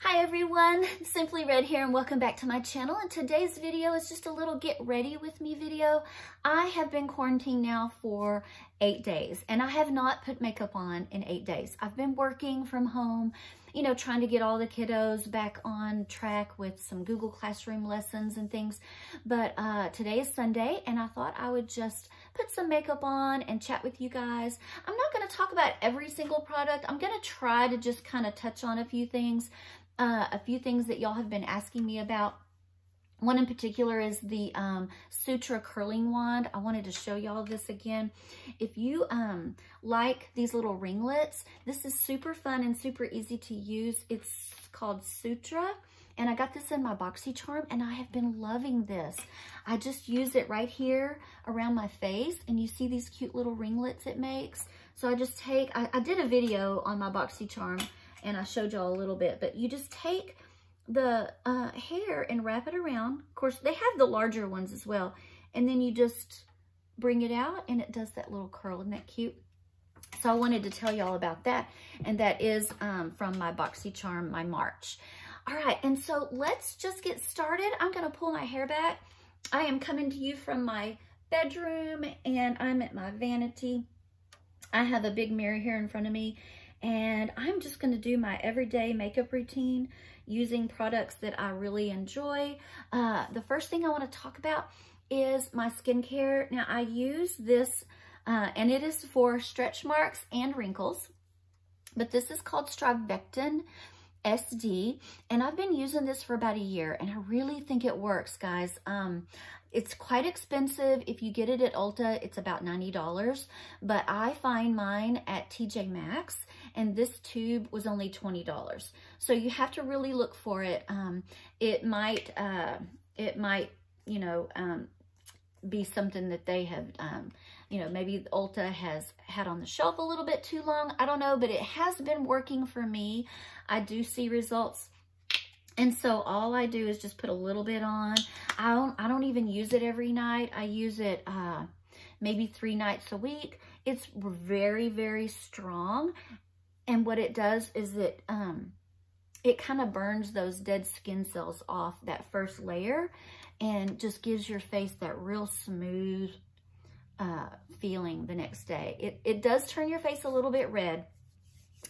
Hi everyone, Simply Red here and welcome back to my channel. And today's video is just a little get ready with me video. I have been quarantined now for 8 days and I have not put makeup on in 8 days. I've been working from home, you know, trying to get all the kiddos back on track with some Google Classroom lessons and things. But today is Sunday and I thought I would just put some makeup on and chat with you guys. I'm not going to talk about every single product. I'm going to try to just kind of touch on a few things that y'all have been asking me about. One in particular is the Sutra curling wand. I wanted to show y'all this again. If you like these little ringlets, this is super fun and super easy to use. It's called Sutra, and I got this in my BoxyCharm, and I have been loving this. I just use it right here around my face, and you see these cute little ringlets it makes. So I just take, I did a video on my BoxyCharm, and I showed y'all a little bit, but you just take the hair and wrap it around. Of course, they have the larger ones as well. And then you just bring it out and it does that little curl. Isn't that cute? So I wanted to tell y'all about that. And that is from my BoxyCharm, my March. All right, and so let's just get started. I'm gonna pull my hair back. I am coming to you from my bedroom and I'm at my vanity. I have a big mirror here in front of me. And I'm just going to do my everyday makeup routine using products that I really enjoy. The first thing I want to talk about is my skincare. Now, I use this, and it is for stretch marks and wrinkles, but this is called Strivectin SD, and I've been using this for about a year, and I really think it works, guys. It's quite expensive. If you get it at Ulta, it's about $90, but I find mine at TJ Maxx, and this tube was only $20. So you have to really look for it. It might, you know, be something that they have, you know, maybe Ulta has had on the shelf a little bit too long. I don't know, but it has been working for me. I do see results. And so all I do is just put a little bit on. I don't even use it every night. I use it maybe 3 nights a week. It's very, very strong. And what it does is it kind of burns those dead skin cells off that first layer and just gives your face that real smooth feeling the next day. It does turn your face a little bit red.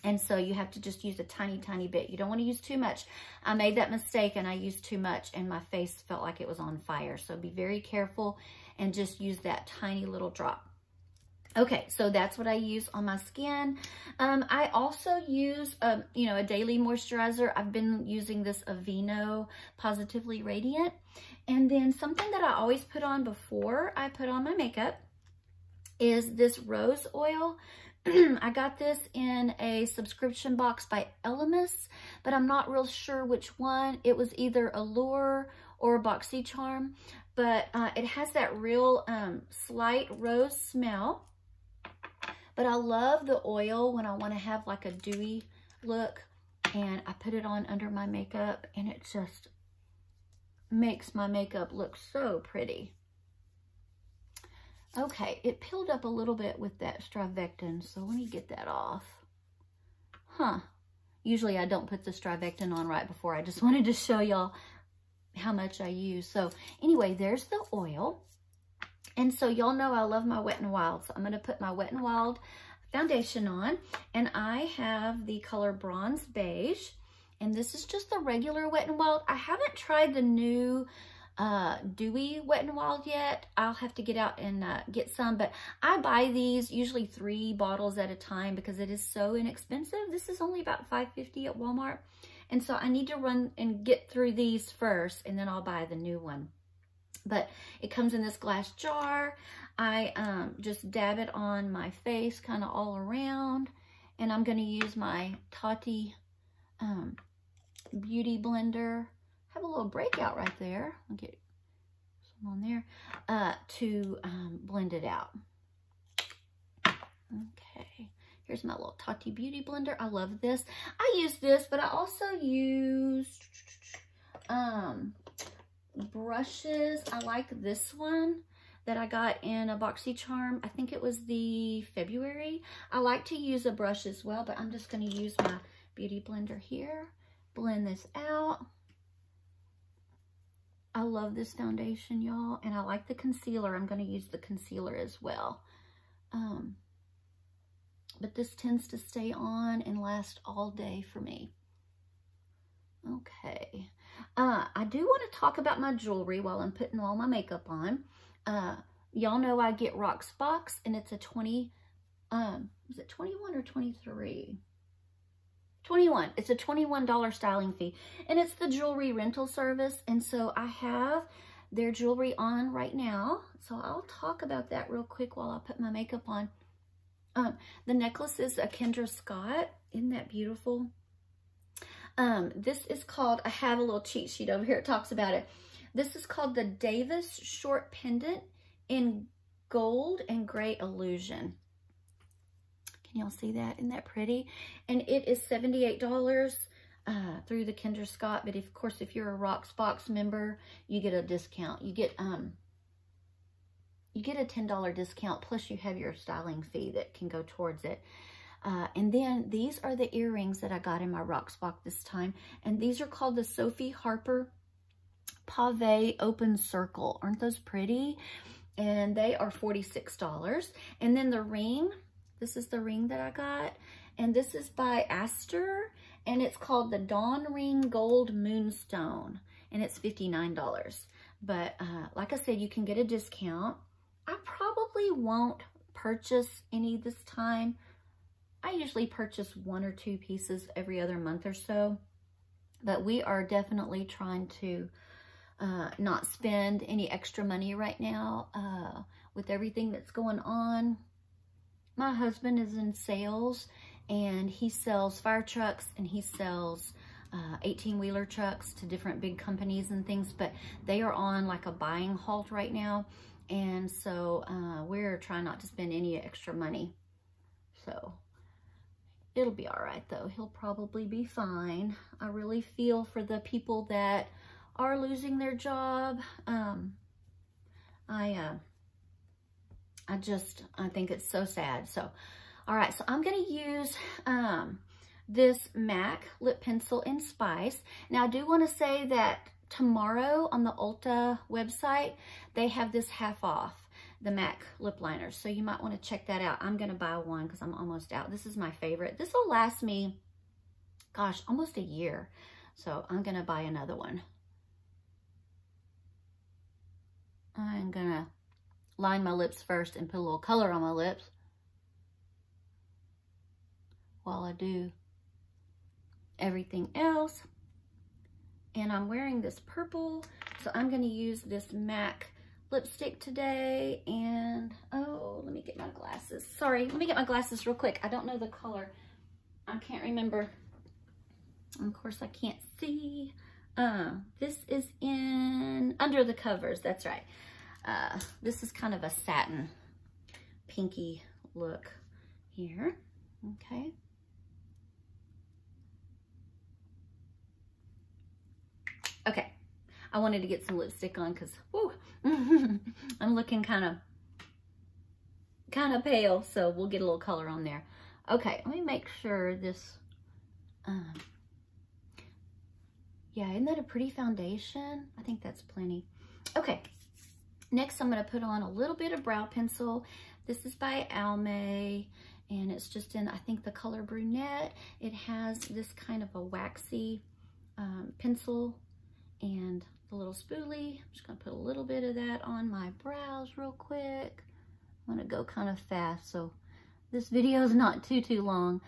And so you have to just use a tiny, tiny bit. You don't want to use too much. I made that mistake and I used too much and my face felt like it was on fire. So be very careful and just use that tiny little drop. Okay, so that's what I use on my skin. I also use, you know, a daily moisturizer. I've been using this Aveeno Positively Radiant. And then something that I always put on before I put on my makeup is this rose oil. I got this in a subscription box by Elemis, but I'm not real sure which one. It was either Allure or BoxyCharm, but it has that real slight rose smell. But I love the oil when I want to have like a dewy look, and I put it on under my makeup and it just makes my makeup look so pretty. Okay, it peeled up a little bit with that Strivectin, so let me get that off. Usually I don't put the Strivectin on right before. I just wanted to show y'all how much I use. So anyway, there's the oil. And so y'all know I love my Wet n Wild, so I'm going to put my Wet n Wild foundation on. And I have the color Bronze Beige. And this is just the regular Wet n Wild. I haven't tried the new dewy Wet n Wild yet. I'll have to get out and get some, but I buy these usually 3 bottles at a time because it is so inexpensive. This is only about $5.50 at Walmart, and so I need to run and get through these first, and then I'll buy the new one. But it comes in this glass jar. I just dab it on my face kind of all around, and I'm going to use my Chatty Beauty Blender. Have a little breakout right there. I'll get some on there to blend it out. Okay, here's my little Chatty Beauty Blender. I love this. I use this, but I also use brushes. I like this one that I got in a BoxyCharm. I think it was the February. I like to use a brush as well, but I'm just going to use my Beauty Blender here. blend this out. I love this foundation, y'all, and I like the concealer. I'm going to use the concealer as well. But this tends to stay on and last all day for me. Okay. I do want to talk about my jewelry while I'm putting all my makeup on. Y'all know I get Rocks Box, and it's a is it 21 or 23? 21. It's a $21 styling fee, and it's the jewelry rental service. And so I have their jewelry on right now. So I'll talk about that real quick while I put my makeup on. The necklace is a Kendra Scott. Isn't that beautiful? This is called, I have a little cheat sheet over here. It talks about it. This is called the Davis Short Pendant in Gold and Gray Illusion. Can y'all see that? Isn't that pretty? And it is $78 through the Kendra Scott. But of course, if you're a Rocks Box member, you get a discount. You get a $10 discount, plus you have your styling fee that can go towards it. And then these are the earrings that I got in my Rocks Box this time. And these are called the Sophie Harper Pave Open Circle. Aren't those pretty? And they are $46. And then the ring, this is the ring that I got. And this is by Aster. And it's called the Dawn Ring Gold Moonstone. And it's $59. But like I said, you can get a discount. I probably won't purchase any this time. I usually purchase 1 or 2 pieces every other month or so. But we are definitely trying to not spend any extra money right now with everything that's going on. My husband is in sales, and he sells fire trucks, and he sells 18-wheeler trucks to different big companies and things, but they are on like a buying halt right now. And so we're trying not to spend any extra money. So it'll be all right, though. He'll probably be fine. I really feel for the people that are losing their job. I think it's so sad. So, all right. So I'm going to use this MAC lip pencil in Spice. Now, I do want to say that tomorrow on the Ulta website, they have this half off, the MAC lip liners. So you might want to check that out. I'm going to buy one because I'm almost out. This is my favorite. This will last me, gosh, almost a year. So I'm going to buy another one. I'm going to line my lips first and put a little color on my lips while I do everything else. And I'm wearing this purple, so I'm going to use this MAC lipstick today. And, oh, let me get my glasses. Sorry, let me get my glasses real quick. I don't know the color. I can't remember. Of course, I can't see. This is in Under the Covers. That's right. This is kind of a satin pinky look here. Okay. Okay, I wanted to get some lipstick on because, whoo, I'm looking kind of pale, so we'll get a little color on there. Okay, let me make sure this, yeah, isn't that a pretty foundation? I think that's plenty. Okay, next I'm going to put on a little bit of brow pencil. This is by Almay, and it's just in, I think, the color brunette. It has this kind of a waxy pencil and the little spoolie. I'm just gonna put a little bit of that on my brows real quick. I'm gonna go kind of fast, so this video is not too long.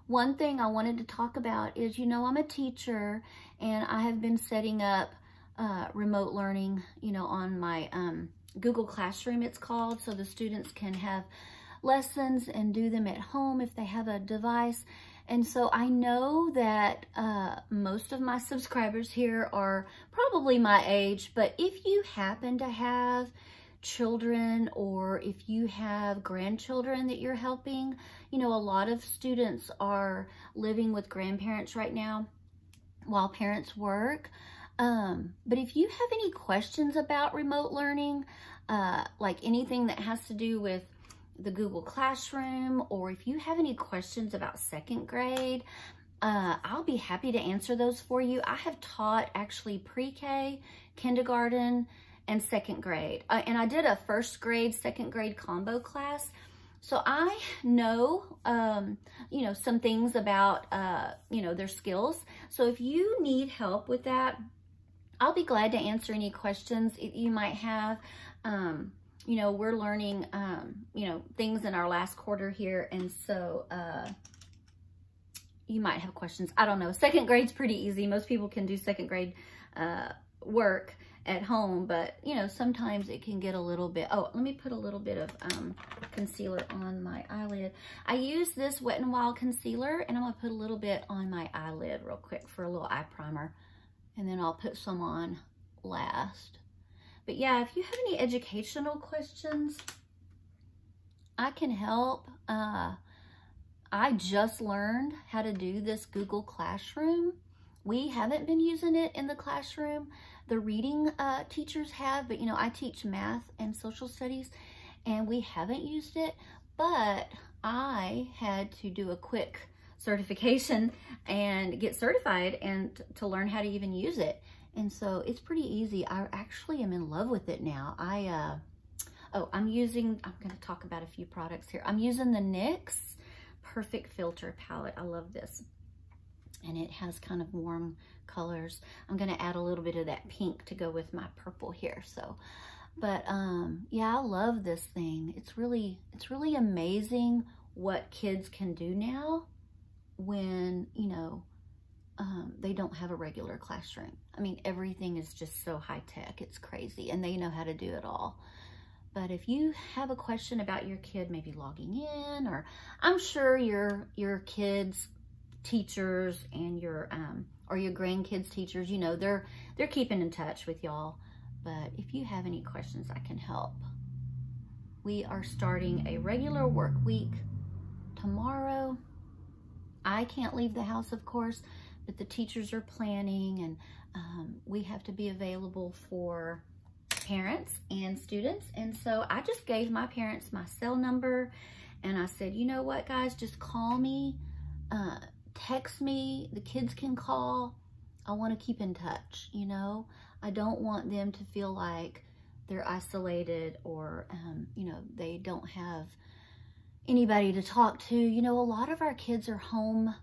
One thing I wanted to talk about is, you know, I'm a teacher, and I have been setting up remote learning, you know, on my Google Classroom, it's called, so the students can have lessons and do them at home if they have a device. And so I know that most of my subscribers here are probably my age, but if you happen to have children or if you have grandchildren that you're helping, you know, a lot of students are living with grandparents right now while parents work. But if you have any questions about remote learning, like anything that has to do with the Google Classroom, or if you have any questions about 2nd grade, I'll be happy to answer those for you. I have taught actually pre-K, kindergarten, and second grade. And I did a first grade, second grade combo class. So I know, you know, some things about, you know, their skills. So if you need help with that, I'll be glad to answer any questions you might have. You know, we're learning, you know, things in our last quarter here. And so, you might have questions. I don't know. Second grade's pretty easy. Most people can do second grade work at home, but you know, sometimes it can get a little bit. Oh, let me put a little bit of concealer on my eyelid. I use this Wet n Wild concealer, and I'm gonna put a little bit on my eyelid real quick for a little eye primer, and then I'll put some on last. But yeah, if you have any educational questions, I can help. I just learned how to do this Google Classroom. We haven't been using it in the classroom. The reading teachers have, but you know, I teach math and social studies, and we haven't used it, but I had to do a quick certification and get certified and to learn how to even use it. And so it's pretty easy. I actually am in love with it now. I'm going to talk about a few products here. I'm using the NYX Perfect Filter palette. I love this. And it has kind of warm colors. I'm going to add a little bit of that pink to go with my purple here. So, but yeah, I love this thing. It's really amazing what kids can do now when, you know, they don't have a regular classroom. I mean, everything is just so high tech. It's crazy, and they know how to do it all. But if you have a question about your kid maybe logging in, or I'm sure your kids' teachers and your or your grandkids' teachers, you know, they're keeping in touch with y'all. But if you have any questions, I can help. We are starting a regular work week tomorrow. I can't leave the house, of course, but the teachers are planning, and we have to be available for parents and students. And so I just gave my parents my cell number, and I said, you know what, guys, just call me, text me, the kids can call. I want to keep in touch, you know. I don't want them to feel like they're isolated, or you know, they don't have anybody to talk to. You know, a lot of our kids are home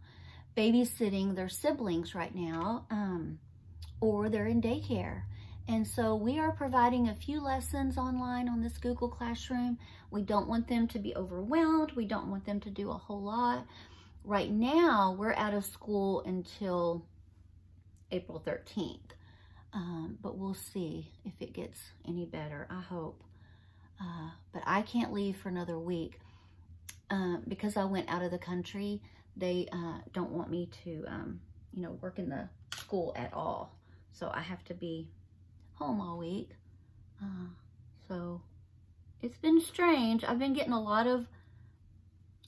babysitting their siblings right now, or they're in daycare. And so we are providing a few lessons online on this Google Classroom. We don't want them to be overwhelmed. We don't want them to do a whole lot. Right now, we're out of school until April 13th. But we'll see if it gets any better, I hope. But I can't leave for another week because I went out of the country. They don't want me to, you know, work in the school at all. So I have to be home all week. So it's been strange. I've been getting a lot of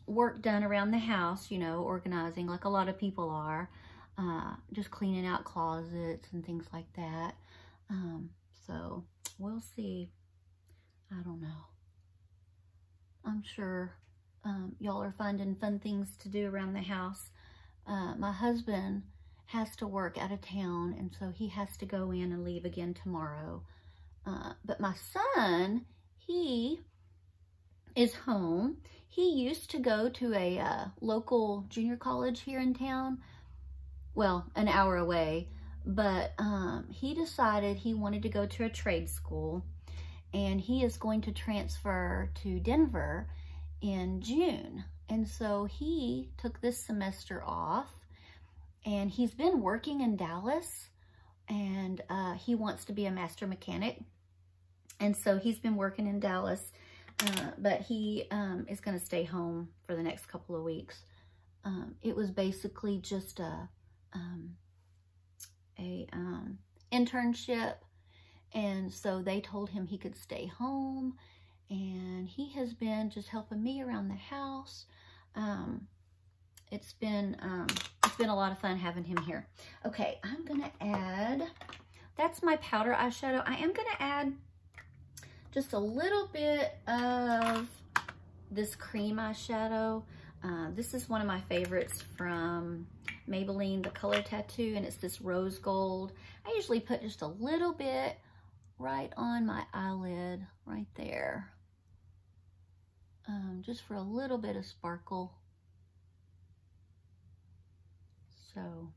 work done around the house, you know, organizing like a lot of people are, just cleaning out closets and things like that. So we'll see. I don't know. I'm sure y'all are finding fun things to do around the house. My husband has to work out of town, and so he has to go in and leave again tomorrow. But my son, he is home. He used to go to a local junior college here in town, well, an hour away, but he decided he wanted to go to a trade school, and he is going to transfer to Denver in June. And so he took this semester off, and he's been working in Dallas, and he wants to be a master mechanic. And so he's been working in Dallas, but he is going to stay home for the next couple of weeks. It was basically just a internship, and so they told him he could stay home, and he has been just helping me around the house. It's been a lot of fun having him here. Okay, I'm gonna add, that's my powder eyeshadow. I am gonna add just a little bit of this cream eyeshadow. This is one of my favorites from Maybelline, the Color Tattoo, and it's this rose gold. I usually put just a little bit right on my eyelid, right there. Just for a little bit of sparkle. So,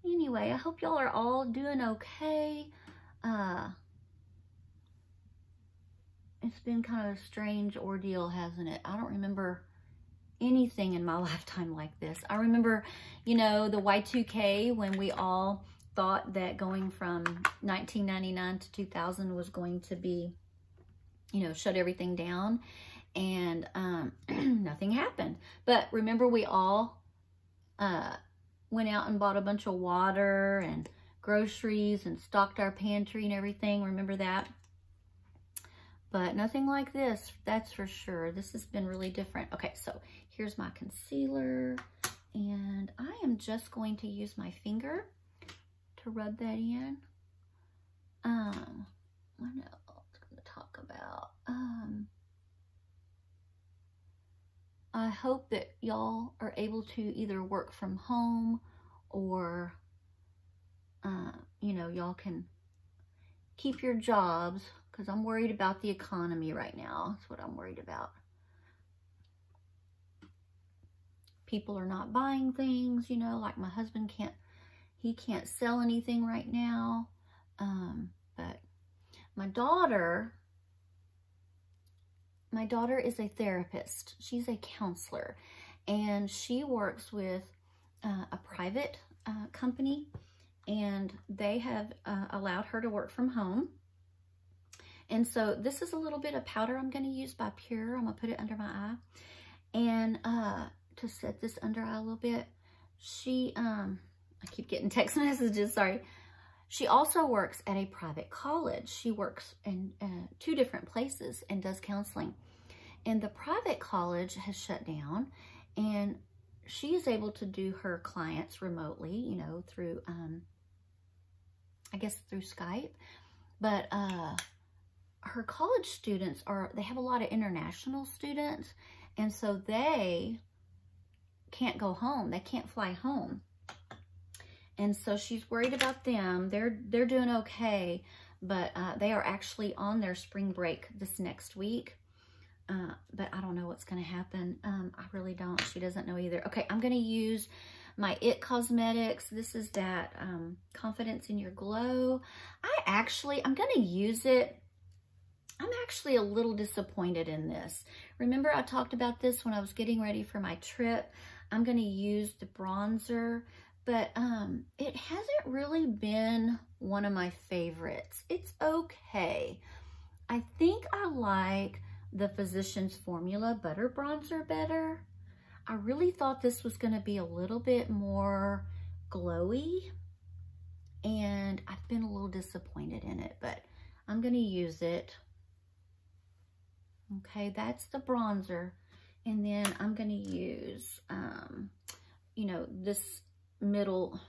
anyway, I hope y'all are all doing okay. It's been kind of a strange ordeal, hasn't it? I don't remember anything in my lifetime like this. I remember, you know, the Y2K, when we all thought that going from 1999 to 2000 was going to be, you know, shut everything down, and nothing happened. But remember, we all went out and bought a bunch of water and groceries and stocked our pantry and everything. Remember that? But nothing like this, that's for sure. This has been really different. Okay, so here's my concealer, and I am just going to use my finger to rub that in. What else am I going to talk about? I hope that y'all are able to either work from home or, you know, y'all can keep your jobs, because I'm worried about the economy right now. That's what I'm worried about. People are not buying things, you know, like my husband can't sell anything right now. But my daughter is a therapist. She's a counselor, and she works with a private company, and they have allowed her to work from home. And so this is a little bit of powder I'm going to use by Pure. I'm going to put it under my eye, and to set this under eye a little bit. She, I keep getting text messages, sorry. She also works at a private college. She works in 2 different places and does counseling. And the private college has shut down, and she is able to do her clients remotely, you know, through, I guess through Skype. But her college students they have a lot of international students, and so they can't go home. They can't fly home. And so she's worried about them. They're doing okay, but they are actually on their spring break this next week. But I don't know what's going to happen. I really don't. She doesn't know either. Okay, I'm going to use my IT Cosmetics. This is that Confidence in Your Glow. I'm going to use it. I'm actually a little disappointed in this. Remember, I talked about this when I was getting ready for my trip. I'm going to use the bronzer, but it hasn't really been one of my favorites. It's okay. I think I like the Physicians Formula Butter Bronzer better. I really thought this was going to be a little bit more glowy, and I've been a little disappointed in it, but I'm going to use it. Okay, that's the bronzer. And then I'm going to use, you know, this middle,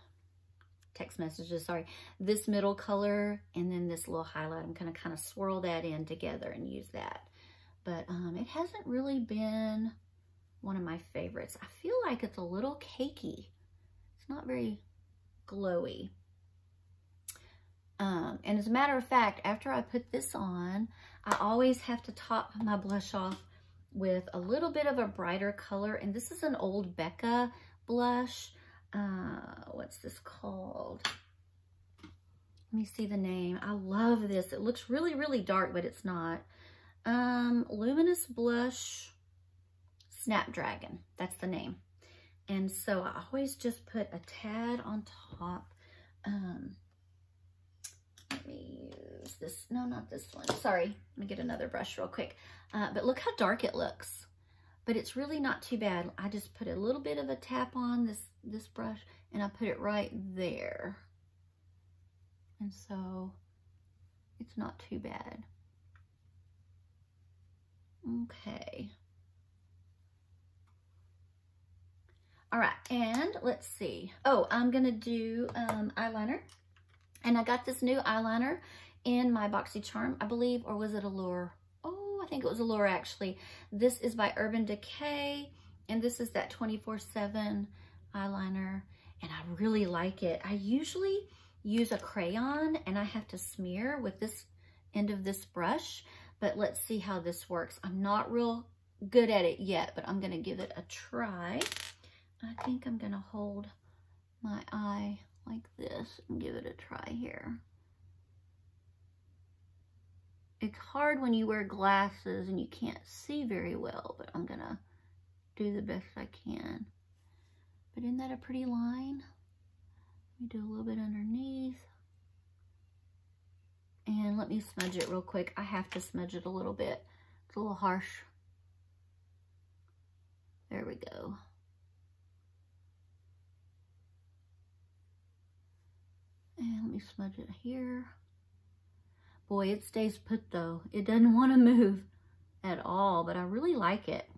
text messages, sorry, this middle color, and then this little highlight. I'm going to kind of swirl that in together and use that. But it hasn't really been one of my favorites. I feel like it's a little cakey. It's not very glowy. And as a matter of fact, after I put this on, I always have to top my blush off with a little bit of a brighter color. And this is an old Becca blush. What's this called? Let me see the name. I love this. It looks really, really dark, but it's not. Luminous Blush Snapdragon. That's the name. And so I always just put a tad on top. Let me use this. No, not this one. Sorry. Let me get another brush real quick. But look how dark it looks. But it's really not too bad. I just put a little bit of a tap on this brush, and I put it right there. And so it's not too bad. Okay. All right, and let's see. Oh, I'm gonna do eyeliner. And I got this new eyeliner in my BoxyCharm, I believe, or was it Allure? Oh, I think it was Allure, actually. This is by Urban Decay, and this is that 24/7 eyeliner, and I really like it. I usually use a crayon and I have to smear with this end of this brush, but let's see how this works. I'm not real good at it yet, but I'm gonna give it a try. I think I'm gonna hold my eye like this and give it a try here. It's hard when you wear glasses and you can't see very well, but I'm gonna do the best I can. But isn't that a pretty line? Let me do a little bit underneath. And let me smudge it real quick. I have to smudge it a little bit. It's a little harsh. There we go. And let me smudge it here. Boy, it stays put though. It doesn't want to move at all, but I really like it.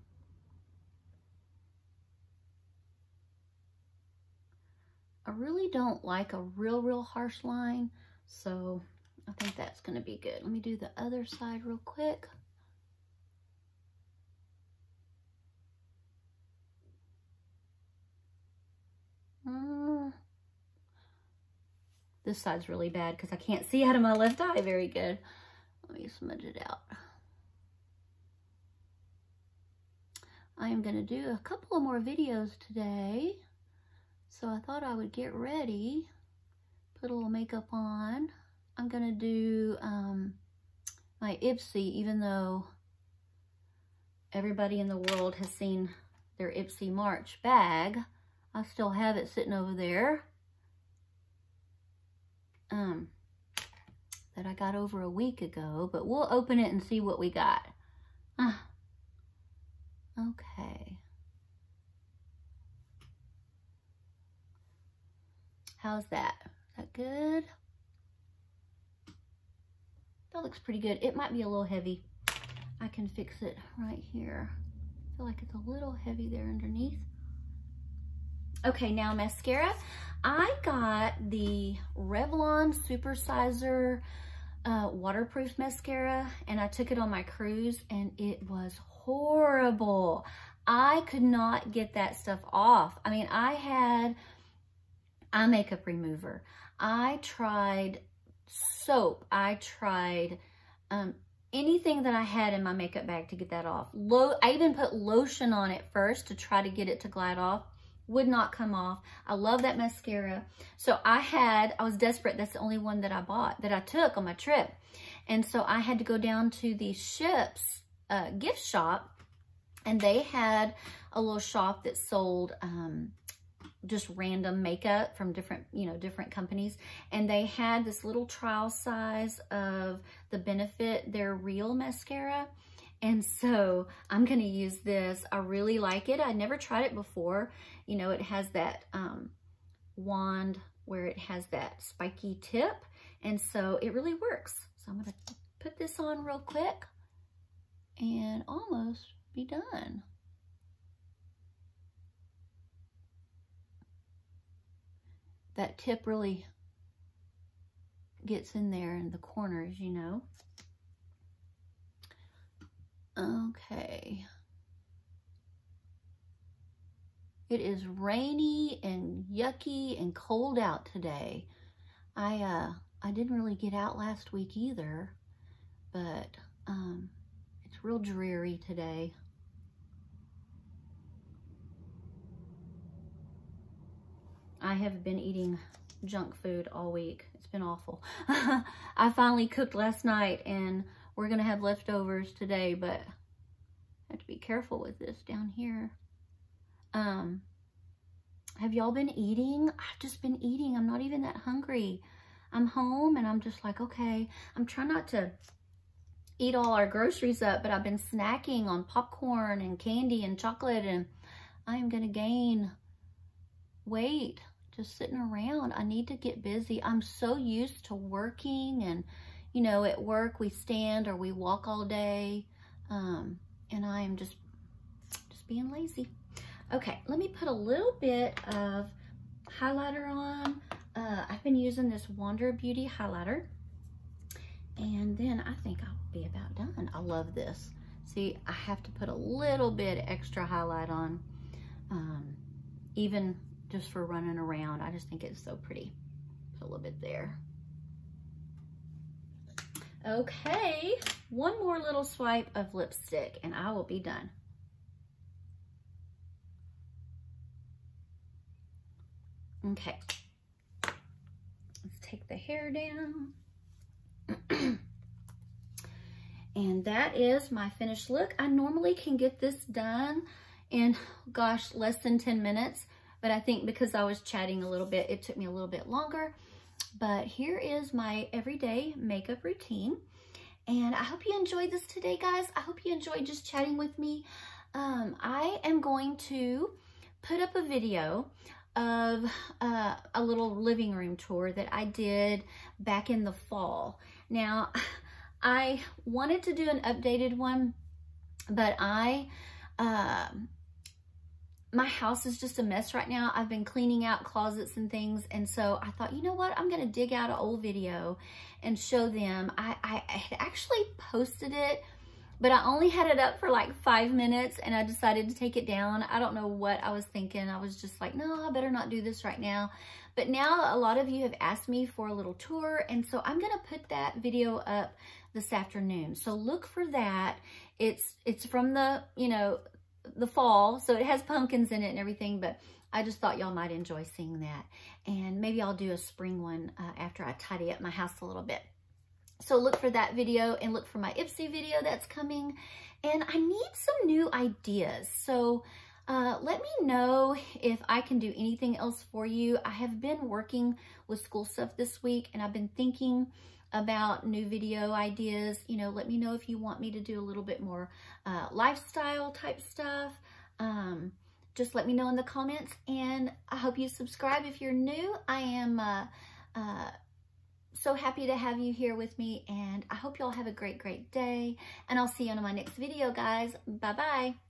I really don't like a real harsh line, so I think that's going to be good. Let me do the other side real quick. This side's really bad because I can't see out of my left eye very good. Let me smudge it out. I am going to do a couple of more videos today. So I thought I would get ready, put a little makeup on. I'm going to do my Ipsy, even though everybody in the world has seen their Ipsy March bag. I still have it sitting over there. That I got over a week ago, but we'll open it and see what we got. Okay. How's that? Is that good? That looks pretty good. It might be a little heavy. I can fix it right here. I feel like it's a little heavy there underneath. Okay, now mascara. I got the Revlon Supersizer waterproof mascara, and I took it on my cruise, and it was horrible. I could not get that stuff off. I mean, I had eye makeup remover. I tried soap. I tried anything that I had in my makeup bag to get that off. I even put lotion on it first to try to get it to glide off. Would not come off. I love that mascara. So I was desperate. That's the only one that I bought, that I took on my trip. And so I had to go down to the ship's gift shop, and they had a little shop that sold just random makeup from different companies. And they had this little trial size of the Benefit, their Real mascara. And so I'm going to use this. I really like it. I never tried it before. You know, it has that wand where it has that spiky tip. And so it really works. So I'm going to put this on real quick and almost be done. That tip really gets in there in the corners, you know. Okay. It is rainy and yucky and cold out today. I didn't really get out last week either, but it's real dreary today. I have been eating junk food all week. It's been awful. I finally cooked last night, and we're going to have leftovers today, but I have to be careful with this down here. Have y'all been eating? I've just been eating. I'm not even that hungry. I'm home, and I'm just like, okay, I'm trying not to eat all our groceries up, but I've been snacking on popcorn and candy and chocolate, and I am going to gain weight just sitting around. I need to get busy. I'm so used to working, and you know, at work we stand or we walk all day, and I am just being lazy. Okay, let me put a little bit of highlighter on. I've been using this Wander Beauty highlighter, and then I think I'll be about done. I love this. See, I have to put a little bit extra highlight on, even just for running around. I just think it's so pretty. Put a little bit there. Okay, one more little swipe of lipstick and I will be done. Okay, let's take the hair down. And that is my finished look. I normally can get this done in, gosh, less than 10 minutes. But I think because I was chatting a little bit, it took me a little bit longer. But here is my everyday makeup routine. And I hope you enjoyed this today, guys. I hope you enjoyed just chatting with me. I am going to put up a video of a little living room tour that I did back in the fall. Now, I wanted to do an updated one, but my house is just a mess right now. I've been cleaning out closets and things. And so I thought, you know what? I'm going to dig out an old video and show them. I had actually posted it, but I only had it up for like 5 minutes and I decided to take it down. I don't know what I was thinking. I was just like, no, I better not do this right now. But now a lot of you have asked me for a little tour. And so I'm going to put that video up this afternoon. So look for that. It's from the, you know, the fall, so it has pumpkins in it and everything, but I just thought y'all might enjoy seeing that. And maybe I'll do a spring one after I tidy up my house a little bit. So look for that video and look for my Ipsy video that's coming. And I need some new ideas. So let me know if I can do anything else for you. I have been working with school stuff this week and I've been thinking about new video ideas. You know, let me know if you want me to do a little bit more lifestyle type stuff. Just let me know in the comments, and I hope you subscribe if you're new. I am so happy to have you here with me, and I hope y'all have a great day, and I'll see you on my next video, guys. Bye-bye.